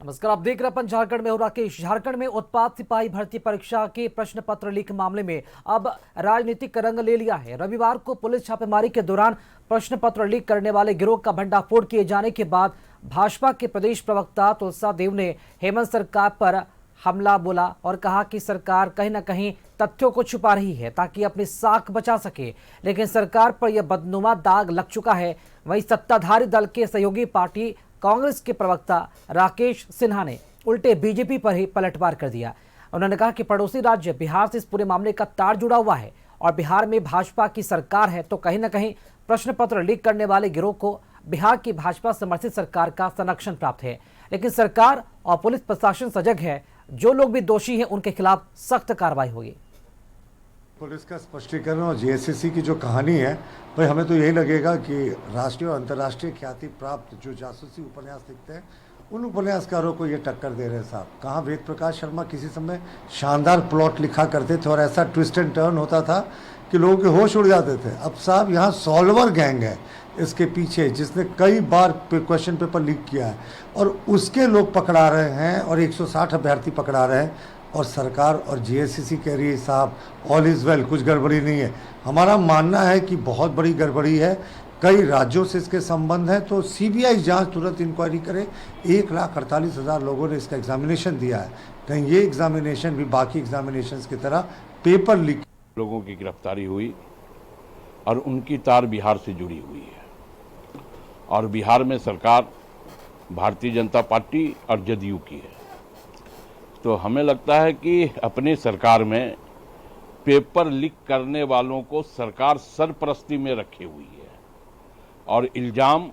नमस्कार, आप देख रहे हैं अपन झारखंड में। हो राकेश, झारखंड में उत्पाद सिपाही भर्ती परीक्षा के प्रश्न पत्र लीक मामले में अब राजनीतिक रंग ले लिया है। रविवार को पुलिस छापेमारी के दौरान प्रश्न पत्र लीक करने वाले गिरोह का भंडाफोड़ किए जाने के बाद भाजपा के प्रदेश प्रवक्ता तुलसा देव ने हेमंत सरकार पर हमला बोला और कहा कि सरकार कहीं न कहीं तथ्यों को छुपा रही है ताकि अपनी साख बचा सके, लेकिन सरकार पर यह बदनुमा दाग लग चुका है। वहीं सत्ताधारी दल के सहयोगी पार्टी कांग्रेस के प्रवक्ता राकेश सिन्हा ने उल्टे बीजेपी पर ही पलटवार कर दिया। उन्होंने कहा कि पड़ोसी राज्य बिहार से इस पूरे मामले का तार जुड़ा हुआ है और बिहार में भाजपा की सरकार है, तो कहीं न कहीं प्रश्न पत्र लीक करने वाले गिरोह को बिहार की भाजपा समर्थित सरकार का संरक्षण प्राप्त है, लेकिन सरकार और पुलिस प्रशासन सजग है। जो लोग भी दोषी हैं उनके खिलाफ सख्त कार्रवाई होगी। पुलिस का स्पष्टीकरण और जेएसएससी की जो कहानी है, भाई हमें तो यही लगेगा कि राष्ट्रीय और अंतर्राष्ट्रीय ख्याति प्राप्त जो जासूसी उपन्यास लिखते हैं उन उपन्यासकारों को ये टक्कर दे रहे हैं साहब। कहाँ वेद प्रकाश शर्मा किसी समय शानदार प्लॉट लिखा करते थे और ऐसा ट्विस्ट एंड टर्न होता था कि लोगों के होश उड़ जाते थे। अब साहब यहाँ सॉल्वर गैंग है इसके पीछे, जिसने कई बार क्वेश्चन पेपर लीक किया है और उसके लोग पकड़ा रहे हैं और 160 अभ्यर्थी पकड़ा रहे हैं और सरकार और जेएसएससी कह रही है साहब ऑल इज़ वेल, कुछ गड़बड़ी नहीं है। हमारा मानना है कि बहुत बड़ी गड़बड़ी है, कई राज्यों से इसके संबंध है, तो सीबीआई जांच तुरंत इंक्वायरी करे। 1,48,000 लोगों ने इसका एग्जामिनेशन दिया है, कहीं ये एग्जामिनेशन भी बाकी एग्जामिनेशन की तरह पेपर लीक। लोगों की गिरफ्तारी हुई और उनकी तार बिहार से जुड़ी हुई है और बिहार में सरकार भारतीय जनता पार्टी और जदयू की है। तो हमें लगता है कि अपनी सरकार में पेपर लीक करने वालों को सरकार सरपरस्ती में रखे हुई है और इल्जाम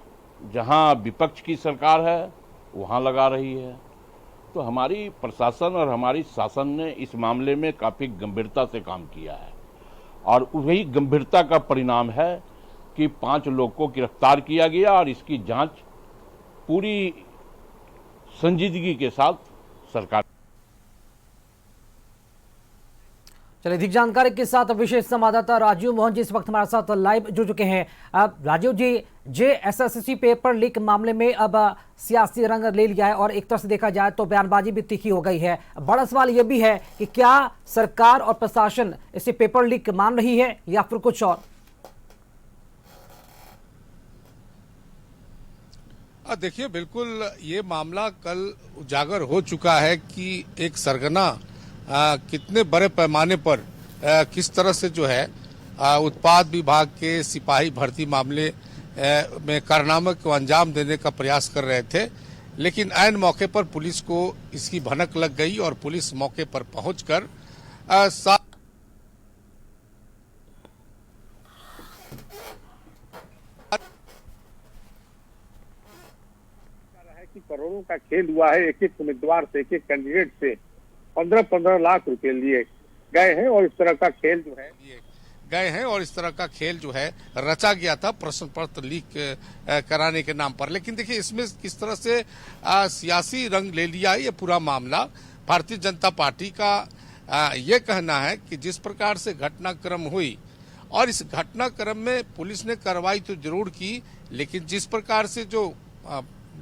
जहां विपक्ष की सरकार है वहां लगा रही है। तो हमारी प्रशासन और हमारी शासन ने इस मामले में काफ़ी गंभीरता से काम किया है और वही गंभीरता का परिणाम है कि 5 लोग को गिरफ्तार किया गया और इसकी जांच पूरी संजीदगी के साथ सरकार। चलिए, अधिक जानकारी के साथ विशेष संवाददाता राजीव मोहन जी इस वक्त हमारे साथ लाइव जुड़ चुके हैं। अब राजीव जी, जेएसएससी पेपर लीक मामले में अब सियासी रंग ले लिया है और एक तरह से देखा जाए तो बयानबाजी भी तीखी हो गई है। बड़ा सवाल यह भी है कि क्या सरकार और प्रशासन इसे पेपर लीक मान रही है या फिर कुछ और? देखिए, बिल्कुल ये मामला कल उजागर हो चुका है कि एक सरगना कितने बड़े पैमाने पर किस तरह से जो है उत्पाद विभाग के सिपाही भर्ती मामले में कारनामे को अंजाम देने का प्रयास कर रहे थे, लेकिन ऐन मौके पर पुलिस को इसकी भनक लग गई और पुलिस मौके पर पहुंचकर कि करोड़ों का खेल हुआ है। एक एक उम्मीदवार से, एक एक कैंडिडेट से 15-15 लाख रुपए लिए गए हैं और इस तरह का खेल जो है रचा गया था प्रश्न पत्र लीक कराने के नाम पर। लेकिन देखिए, इसमें किस तरह से सियासी रंग ले लिया है ये पूरा मामला। भारतीय जनता पार्टी का ये कहना है कि जिस प्रकार से घटनाक्रम हुई और इस घटनाक्रम में पुलिस ने कार्रवाई तो जरूर की, लेकिन जिस प्रकार से जो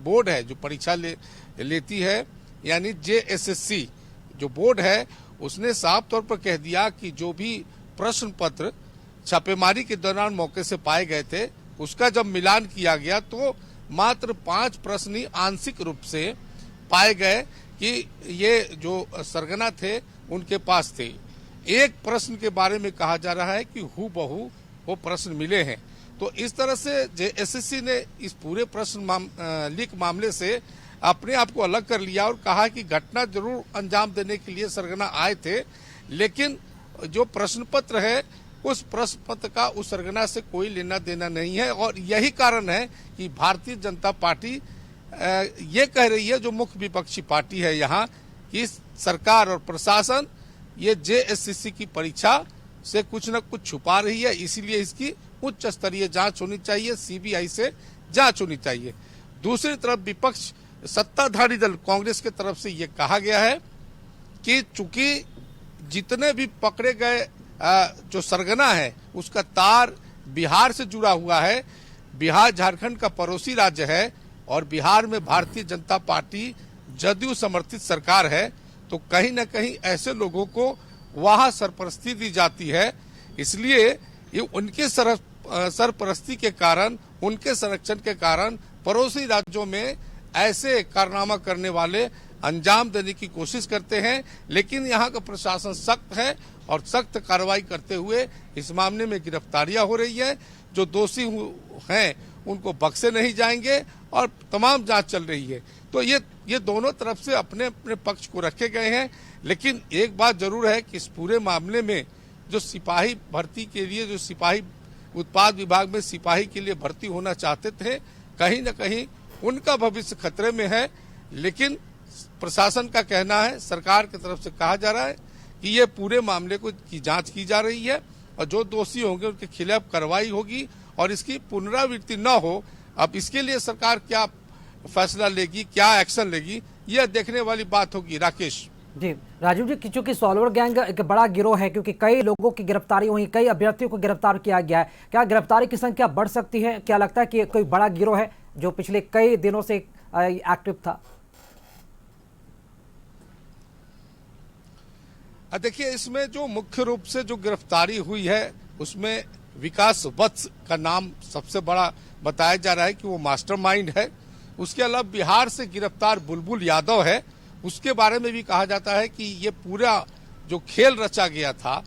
बोर्ड है जो परीक्षा लेती है, यानी जेएसएससी जो बोर्ड है, उसने साफ तौर पर कह दिया कि जो भी प्रश्न पत्र छापेमारी के दौरान मौके से पाए गए थे उसका जब मिलान किया गया तो मात्र 5 प्रश्न ही आंशिक रूप से पाए गए कि ये जो सरगना थे उनके पास थे। एक प्रश्न के बारे में कहा जा रहा है कि हूबहू वो प्रश्न मिले हैं। तो इस तरह से जेएसएससी ने इस पूरे प्रश्न लीक मामले से अपने आप को अलग कर लिया और कहा कि घटना जरूर अंजाम देने के लिए सरगना आए थे, लेकिन जो प्रश्न पत्र है उस प्रश्न पत्र का उस सरगना से कोई लेना देना नहीं है। और यही कारण है कि भारतीय जनता पार्टी ये कह रही है, जो मुख्य विपक्षी पार्टी है यहाँ, कि सरकार और प्रशासन ये जेएसएससी की परीक्षा से कुछ न कुछ छुपा रही है, इसीलिए इसकी उच्च स्तरीय जांच होनी चाहिए, सीबीआई से जांच होनी चाहिए। दूसरी तरफ विपक्ष सत्ताधारी दल कांग्रेस की तरफ से ये कहा गया है कि चूंकि जितने भी पकड़े गए जो सरगना है उसका तार बिहार से जुड़ा हुआ है, बिहार झारखंड का पड़ोसी राज्य है और बिहार में भारतीय जनता पार्टी जदयू समर्थित सरकार है तो कहीं न कहीं ऐसे लोगों को वहां सरपरस्ती दी जाती है। इसलिए ये उनके सरपरस्ती के कारण, उनके संरक्षण के कारण पड़ोसी राज्यों में ऐसे कारनामा करने वाले अंजाम देने की कोशिश करते हैं। लेकिन यहाँ का प्रशासन सख्त है और सख्त कार्रवाई करते हुए इस मामले में गिरफ्तारियां हो रही है। जो दोषी हैं उनको बख्शे नहीं जाएंगे और तमाम जांच चल रही है। तो ये दोनों तरफ से अपने अपने पक्ष को रखे गए हैं। लेकिन एक बात जरूर है कि इस पूरे मामले में जो सिपाही भर्ती के लिए, जो सिपाही उत्पाद विभाग में सिपाही के लिए भर्ती होना चाहते थे, कहीं न कहीं उनका भविष्य खतरे में है। लेकिन प्रशासन का कहना है, सरकार की तरफ से कहा जा रहा है कि ये पूरे मामले की जांच की जा रही है और जो दोषी होंगे उनके खिलाफ कार्रवाई होगी और इसकी पुनरावृत्ति न हो। अब इसके लिए सरकार क्या फैसला लेगी, क्या एक्शन लेगी, यह देखने वाली बात होगी। राकेश जी, राजीव जी, चूंकि सॉल्वर गैंग एक बड़ा गिरोह है, क्योंकि कई लोगों की गिरफ्तारी हुई, कई अभ्यर्थियों को गिरफ्तार किया गया है, क्या गिरफ्तारी की संख्या बढ़ सकती है? क्या लगता है कि कोई बड़ा गिरोह है जो पिछले कई दिनों से एक्टिव था? देखिए, इसमें जो मुख्य रूप से जो गिरफ्तारी हुई है उसमें विकास वत्स का नाम सबसे बड़ा बताया जा रहा है कि वो मास्टरमाइंड है। उसके अलावा बिहार से गिरफ्तार बुलबुल यादव है, उसके बारे में भी कहा जाता है कि ये पूरा जो खेल रचा गया था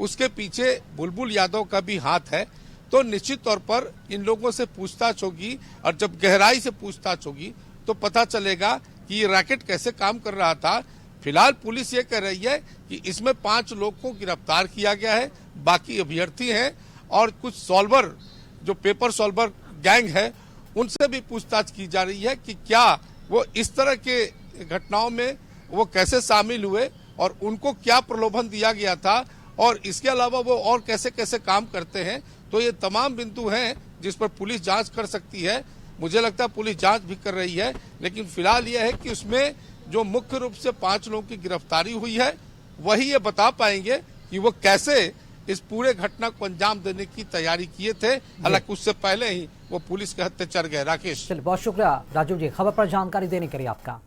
उसके पीछे बुलबुल यादव का भी हाथ है। तो निश्चित तौर पर इन लोगों से पूछताछ होगी और जब गहराई से पूछताछ होगी तो पता चलेगा कि ये रैकेट कैसे काम कर रहा था। फिलहाल पुलिस ये कह रही है कि इसमें 5 लोग को गिरफ्तार किया गया है, बाकी अभ्यर्थी हैं और कुछ सॉल्वर, जो पेपर सॉल्वर गैंग है, उनसे भी पूछताछ की जा रही है कि क्या वो इस तरह के घटनाओं में वो कैसे शामिल हुए और उनको क्या प्रलोभन दिया गया था और इसके अलावा वो और कैसे कैसे काम करते हैं। तो ये तमाम बिंदु हैं जिस पर पुलिस जांच कर सकती है। मुझे लगता है पुलिस जांच भी कर रही है, लेकिन फिलहाल यह है कि उसमें जो मुख्य रूप से 5 लोगों की गिरफ्तारी हुई है वही ये बता पाएंगे कि वो कैसे इस पूरे घटना को अंजाम देने की तैयारी किए थे। हालांकि उससे पहले ही वो पुलिस के हत्थे चढ़ गए। राकेश, चलिए, बहुत शुक्रिया राजीव जी खबर पर जानकारी देने के लिए आपका।